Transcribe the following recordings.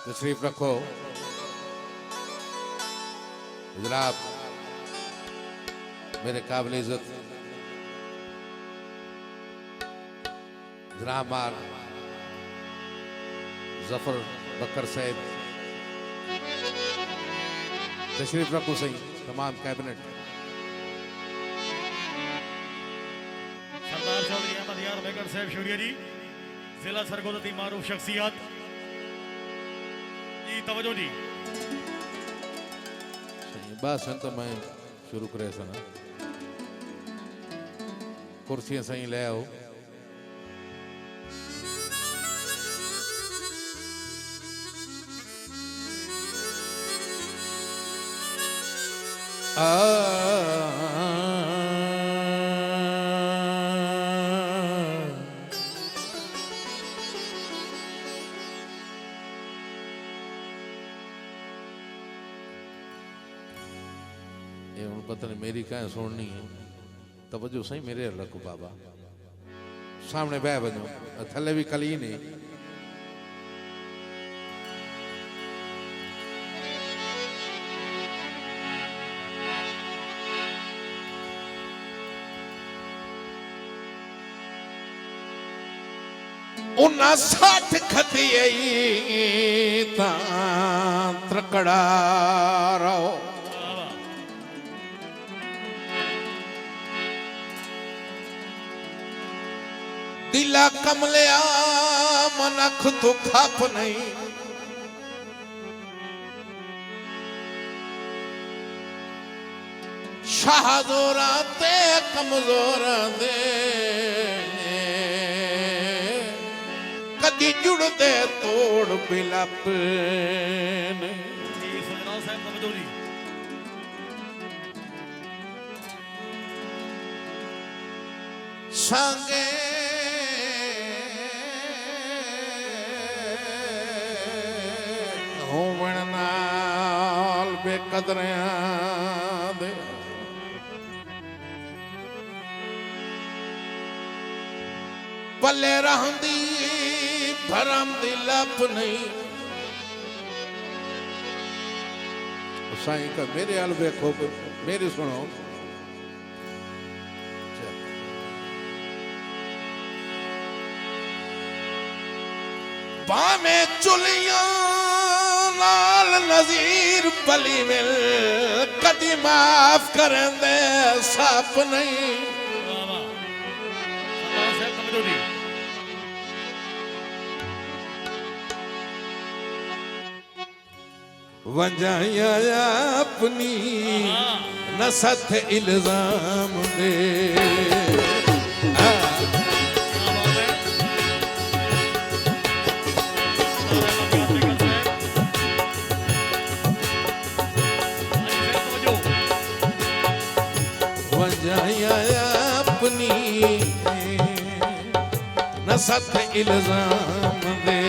तशरीफ रखो जनाब, मेरे काबिल इज्जत जनाब मार जफर बकर साहब, तशरीफ रखो सही तमाम कैबिनेट। सरदार चौधरी अहमद यार बेगम साहब शुक्रिया जी, जिला सरगोदती मारूफ शख्सियत जी, तवज्जो जी। बस तो मैं शुरू करे सना कुर्सियां सही ले आओ। ये हूँ पता नहीं मेरी कहें सुननी है, तवज्जो सही मेरे रखो बाबा, सामने बह बनो थले भी कली नहीं। उन्ना साठ खतिए त्रकड़ा रहो, दिला कमलिया मनख तो खाप नहीं, शाहजोरा ते कमजोर दे कदी जुड़ते तोड़ बिलप जी सजना साहब तवज्जो जी। संगे होवण नाल बेकदरियां दे पल्ले रहंदी भरम दी लप नहीं। साईं का मेरे अल देखो, मेरी सुनो, बामे चुलियां नाल नजीर पली मिल कदी माफ करन दे साफ नहीं। सरदार साहब तवज्जो जी। वंजाया अपनी न सथ इल्जाम दे, वंजाया अपनी न सथ इल्जाम दे,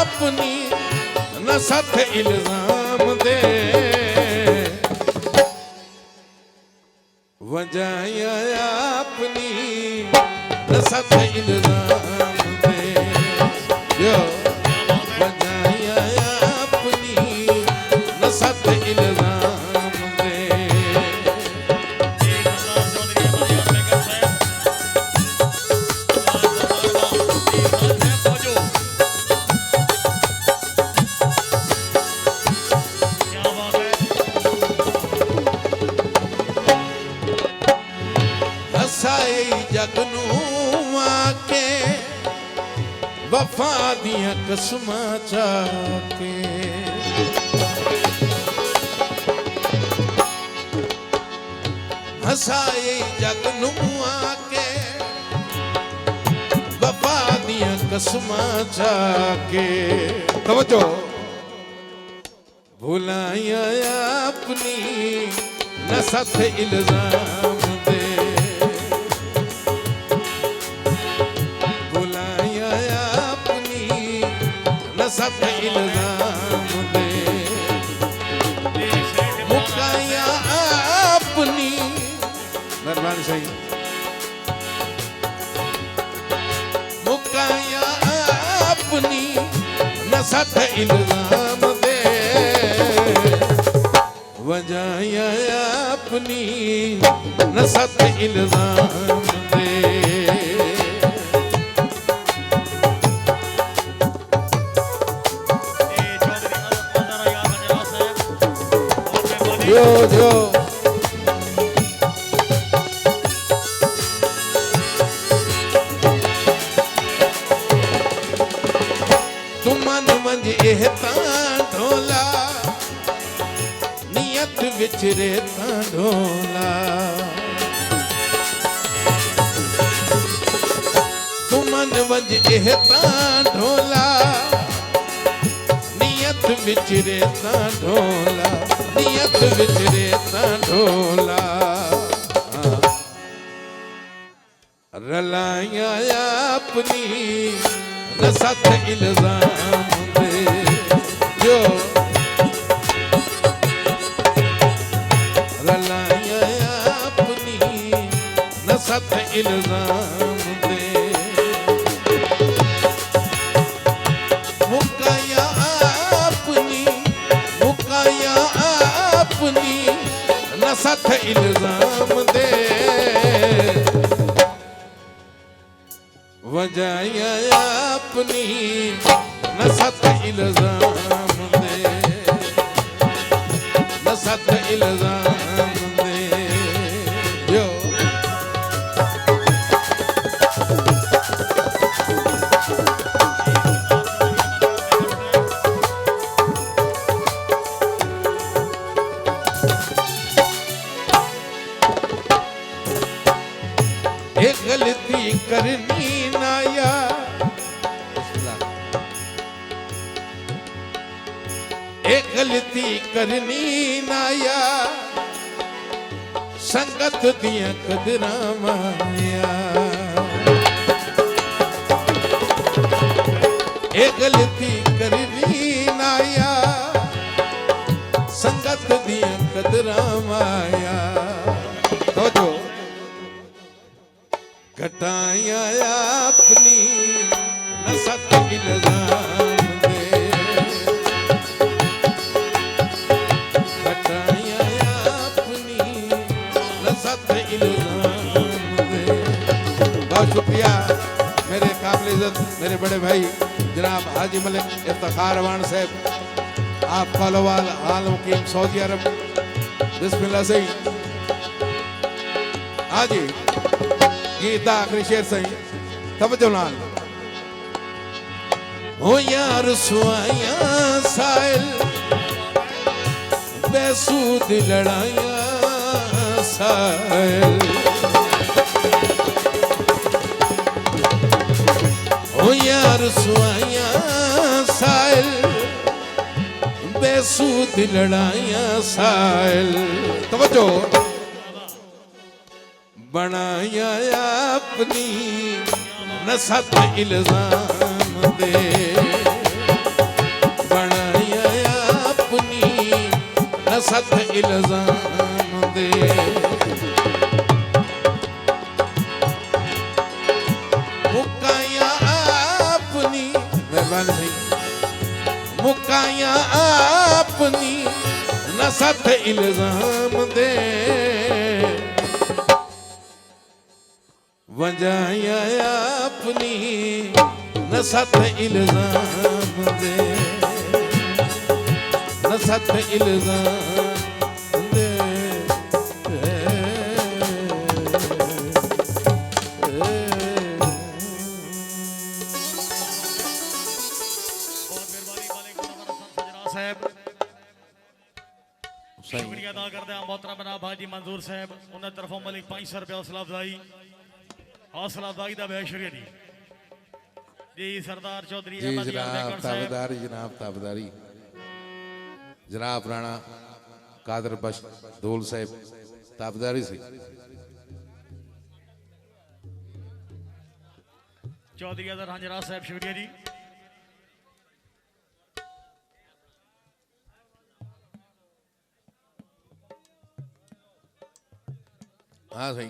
अपनी न सथ इल्जाम दे, वजाया अपनी न सथ इल्जाम दे, यो वजाया अपनी न सथ इल्जाम दे। जी सरदार चौधरी अहमद यार बेगम साहब, जी साहब तवज्जो। क्या बात है। हसाई जगनू आके वफा दिया कसमा चाके, हसाई जगनू आके वफा दिया कसमा चाके, तवज्जो भुलाया अपनी न सथ इल्जाम दे, भुलाया अपनी न सथ इल्जाम दे, मुकाया अपनी सही मुकाया अपनी न सथ इल्जाम दे वजाया अपनी न सथ इल्जाम दे जो जो तुमन मंझ एह तां ढोला नियत विचरे तां ढोला तुमन मंझ एह तां ढोला नियत विचरे तां ढोला नियत विचरे तां ढोला रलाया अपनी न सथ इल्जाम दे जो रलाया अपनी न सथ इल्जाम दे मुकाया अपनी न सथ इल्जाम दे वजाया अपनी न सथ इल्जाम दे न सथ इल्जाम दे जो एक गलती करनी नाया एक गलती करनी नाया संगत दिया कदरा माया एक गलती करनी नाया संगत दिया कदरा माया तो जो घटाया अपनी न सथ इल्जाम दे घटाया अपनी न सथ इल्जाम दे बहुत शुक्रिया मेरे काबिल इज्जत मेरे बड़े भाई जनाब हाजी मलिक इफ्तिखार अवान साहब आप कॉलोवाल आल मुकीम सऊदी अरब बिस्मिल्लाह सही हाजी गीता आखिरी शेर सही तवज्जो नाल हो यार सुआया साइल बेसूद लड़ाया साइल हो यार सुआया साइल बेसूद लड़ाया साइल तवज्जो बनाया अपनी न सथ इल्जाम दे बनाया अपनी न सथ इल्जाम दे मुकाया अपनी मेहरबानी भाई मुकाया अपनी न सथ इल्जाम दे वजाया अपनी न सथ इल्जाम दे न सथ इल्जाम दे शुक्रिया अदा करते हैं मोहतरम जनाब हाजी मंजूर साहब उन्हें तरफों मलिक 500 रुपया हौसला अफजाई का बहुत शुक्रिया जी सरदार चौधरी जी जनाब ताबेदारी जनाब ताबेदारी जनाब राणा कादर बश धूल साहब ताबेदारी से चौधरी अजहर हंजरा साहब शुक्रिया जी हाँ सही